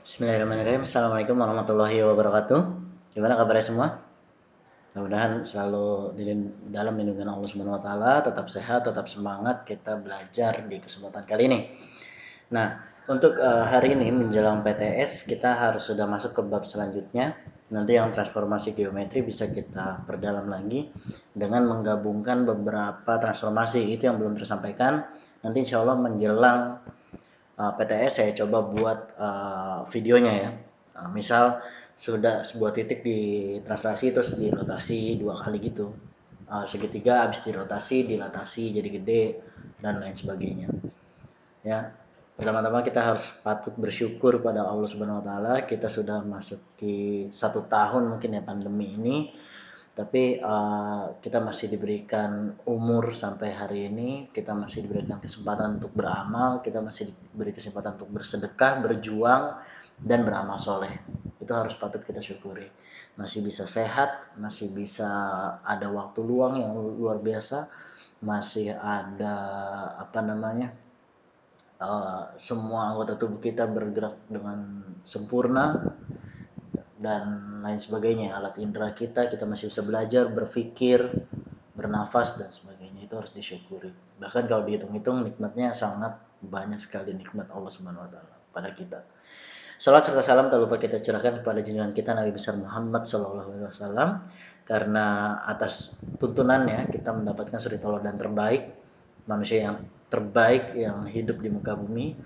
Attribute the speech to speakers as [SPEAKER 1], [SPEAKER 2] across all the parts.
[SPEAKER 1] Bismillahirrahmanirrahim. Assalamualaikum warahmatullahi wabarakatuh. Gimana kabarnya semua? Mudah-mudahan selalu dalam lindungan Allah Subhanahu wa taala, tetap sehat, tetap semangat kita belajar di kesempatan kali ini. Nah, untuk hari ini menjelang PTS kita harus sudah masuk ke bab selanjutnya. Nanti yang transformasi geometri bisa kita perdalam lagi dengan menggabungkan beberapa transformasi itu yang belum tersampaikan. Nanti insya Allah menjelang PTS saya coba buat videonya ya. Misal sudah sebuah titik di translasi terus dirotasi 2 kali gitu. Segitiga habis dirotasi, dilatasi jadi gede dan lain sebagainya. Ya. Pertama-tama kita harus patut bersyukur pada Allah Subhanahu wa taala, kita sudah masuk di 1 tahun mungkin ya pandemi ini, tapi kita masih diberikan umur sampai hari ini, kita masih diberikan kesempatan untuk beramal, kita masih diberi kesempatan untuk bersedekah, berjuang, dan beramal soleh. Itu harus patut kita syukuri. Masih bisa sehat, masih bisa ada waktu luang yang luar biasa, masih ada semua anggota tubuh kita bergerak dengan sempurna dan lain sebagainya. Alat indera kita masih bisa belajar, berpikir, bernafas dan sebagainya. Itu harus disyukuri. Bahkan kalau dihitung-hitung nikmatnya sangat banyak sekali, nikmat Allah Subhanahu wa taala pada kita. Salat serta salam tak lupa kita curahkan kepada junjungan kita Nabi besar Muhammad sallallahu alaihi wasallam, karena atas tuntunannya kita mendapatkan suri tauladan terbaik, manusia yang terbaik yang hidup di muka bumi,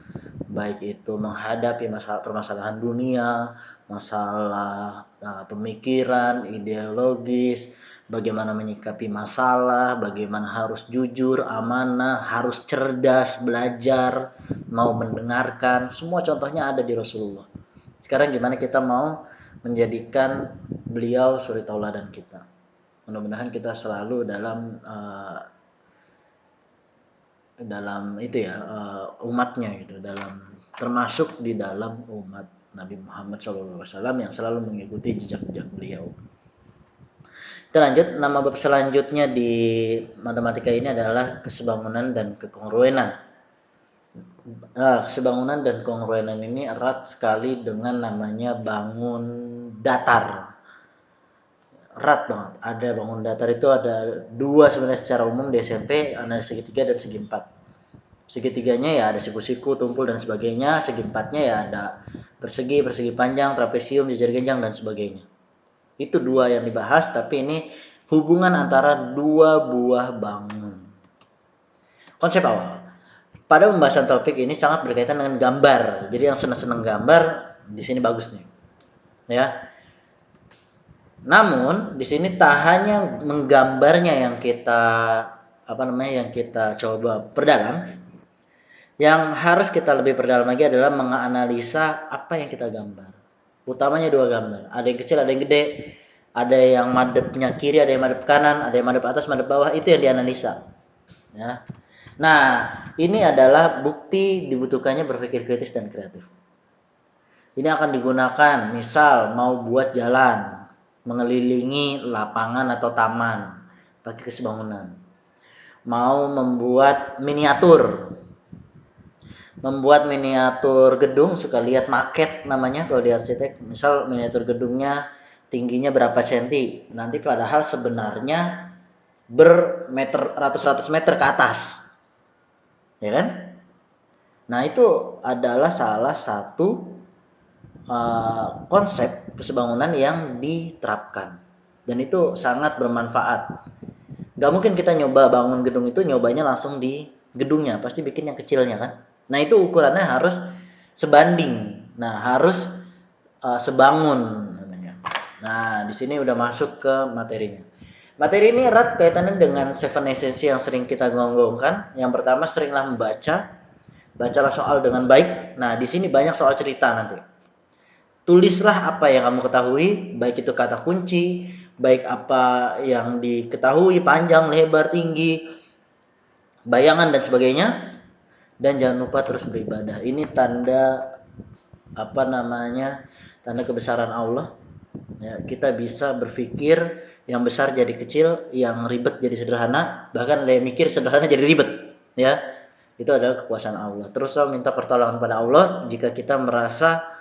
[SPEAKER 1] baik itu menghadapi masalah permasalahan dunia, masalah pemikiran, ideologis, bagaimana menyikapi masalah, bagaimana harus jujur, amanah, harus cerdas, belajar, mau mendengarkan, semua contohnya ada di Rasulullah. Sekarang gimana kita mau menjadikan beliau suri tauladan kita. Mudah-mudahan kita selalu dalam itu ya, umatnya gitu, termasuk di dalam umat Nabi Muhammad SAW yang selalu mengikuti jejak-jejak beliau. Kita lanjut, nama bab selanjutnya di matematika ini adalah kesebangunan dan kekongruenan. Kesebangunan dan kongruenan ini erat sekali dengan namanya bangun datar. Erat banget. Ada bangun datar itu ada 2 sebenarnya secara umum di SMP, ada segitiga dan segi 4. Segitiganya ya ada siku-siku, tumpul dan sebagainya. Segi 4-nya ya ada persegi, persegi panjang, trapesium, jejer genjang dan sebagainya. Itu 2 yang dibahas, tapi ini hubungan antara 2 buah bangun. Konsep awal. Pada pembahasan topik ini sangat berkaitan dengan gambar. Jadi yang senang-senang gambar di sini bagus nih. Ya. Namun di sini tak hanya menggambarnya yang kita coba perdalam. Yang harus kita lebih perdalam lagi adalah menganalisa apa yang kita gambar. Utamanya 2 gambar. Ada yang kecil, ada yang gede. Ada yang madepnya kiri, ada yang madep kanan, ada yang madep atas, madep bawah. Itu yang dianalisa. Ya. Nah, ini adalah bukti dibutuhkannya berpikir kritis dan kreatif. Ini akan digunakan misal mau buat jalan, mengelilingi lapangan atau taman pakai kesebangunan. Mau membuat miniatur gedung, suka lihat maket namanya kalau di arsitek. Misal miniatur gedungnya tingginya berapa senti, nanti padahal sebenarnya ratus meter ke atas, ya kan? Nah itu adalah salah satu konsep kesebangunan yang diterapkan dan itu sangat bermanfaat. Gak mungkin kita nyoba bangun gedung itu nyobanya langsung di gedungnya, pasti bikin yang kecilnya kan. Nah itu ukurannya harus sebanding, harus sebangun namanya. Nah di sini udah masuk ke materinya. Materi ini erat kaitannya dengan 7 esensi yang sering kita gonggongkan. Yang pertama, seringlah bacalah soal dengan baik. Nah di sini banyak soal cerita nanti. Tulislah apa yang kamu ketahui, baik itu kata kunci, baik apa yang diketahui, panjang, lebar, tinggi, bayangan dan sebagainya. Dan jangan lupa terus beribadah. Ini tanda tanda kebesaran Allah. Ya, kita bisa berpikir yang besar jadi kecil, yang ribet jadi sederhana, bahkan yang mikir sederhana jadi ribet. Ya, itu adalah kekuasaan Allah. Teruslah minta pertolongan pada Allah jika kita merasa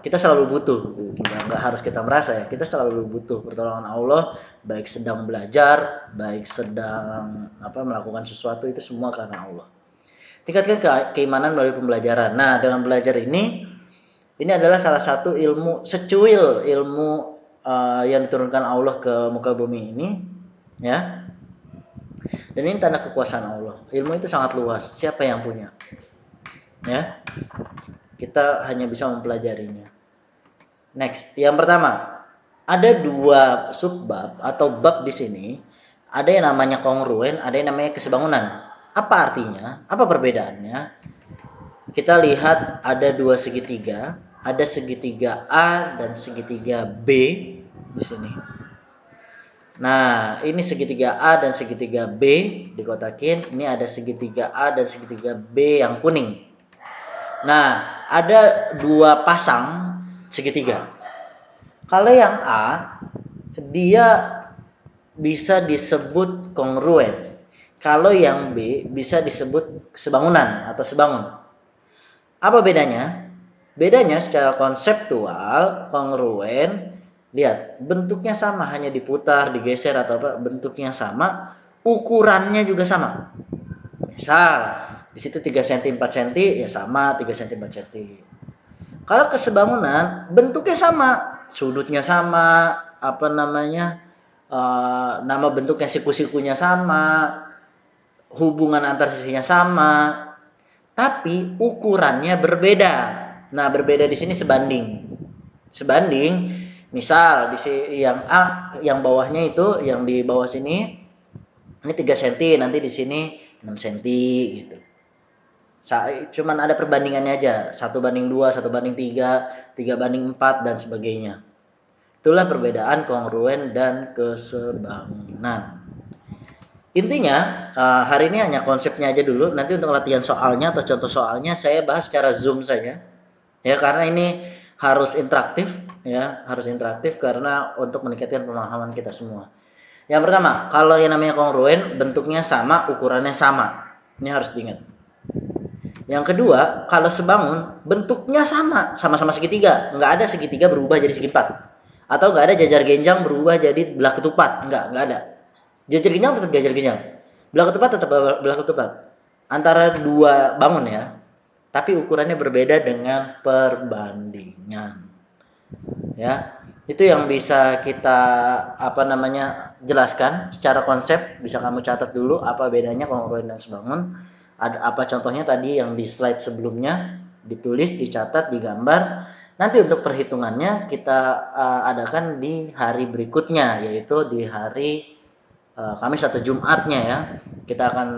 [SPEAKER 1] kita selalu butuh, nggak harus kita merasa ya, kita selalu butuh pertolongan Allah, baik sedang belajar, baik sedang melakukan sesuatu, itu semua karena Allah. Tingkatkan keimanan melalui pembelajaran. Nah, dengan belajar ini adalah salah satu ilmu, secuil ilmu yang diturunkan Allah ke muka bumi ini, ya. Dan ini tanda kekuasaan Allah. Ilmu itu sangat luas. Siapa yang punya? Ya, kita hanya bisa mempelajarinya. Next, yang pertama, ada dua subbab atau bab di sini. Ada yang namanya kongruen, ada yang namanya kesebangunan. Apa artinya? Apa perbedaannya? Kita lihat ada dua segitiga, ada segitiga A dan segitiga B di sini. Nah, ini segitiga A dan segitiga B dikotakin. Ini ada segitiga A dan segitiga B yang kuning. Nah, ada dua pasang segitiga. Kalau yang A, dia bisa disebut kongruen. Kalau yang B bisa disebut sebangunan atau sebangun. Apa bedanya? Bedanya secara konseptual, kongruen, lihat, bentuknya sama, hanya diputar, digeser atau apa, bentuknya sama, ukurannya juga sama. Misal, di situ 3 cm 4 cm ya sama 3 cm 4 cm. Kalau kesebangunan bentuknya sama, sudutnya sama, nama bentuknya siku-sikunya sama, hubungan antar sisinya sama, tapi ukurannya berbeda. Nah, berbeda di sini sebanding. Sebanding, misal di sini yang A, yang bawahnya itu, yang di bawah sini ini 3 cm, nanti di sini 6 cm gitu. Cuman ada perbandingannya aja, 1:2, 1:3, 3:4 dan sebagainya. Itulah perbedaan kongruen dan kesebangunan. Intinya hari ini hanya konsepnya aja dulu. Nanti untuk latihan soalnya atau contoh soalnya saya bahas secara Zoom saja. Ya, karena ini harus interaktif ya, harus interaktif karena untuk meningkatkan pemahaman kita semua. Yang pertama, kalau yang namanya kongruen bentuknya sama, ukurannya sama. Ini harus diingat. Yang kedua, kalau sebangun bentuknya sama, sama-sama segitiga. Nggak ada segitiga berubah jadi segi empat. Atau nggak ada jajar genjang berubah jadi belah ketupat. Nggak ada. Jajar genjang tetap jajar genjang. Belah ketupat tetap belah ketupat. Antara dua bangun ya. Tapi ukurannya berbeda dengan perbandingan. Ya. Itu yang bisa kita jelaskan secara konsep. Bisa kamu catat dulu apa bedanya kongruen dan sebangun. Ada apa contohnya tadi yang di slide sebelumnya, ditulis, dicatat, digambar. Nanti untuk perhitungannya kita adakan di hari berikutnya, yaitu di hari Kamis atau Jumatnya ya. Kita akan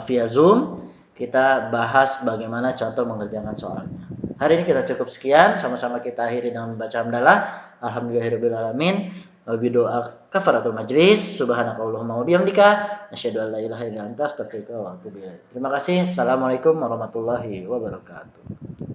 [SPEAKER 1] via Zoom, kita bahas bagaimana contoh mengerjakan soalnya. Hari ini kita cukup sekian, sama-sama kita akhiri dengan membaca hamdalah. Alhamdulillahirabbil alamin. Wabidoa kafaratul majlis. Subhanakallahumma wabihamdika asyhadu an la ilaha illa anta astaghfiruka wa atubu ilaik. Terima kasih. Assalamualaikum warahmatullahi wabarakatuh.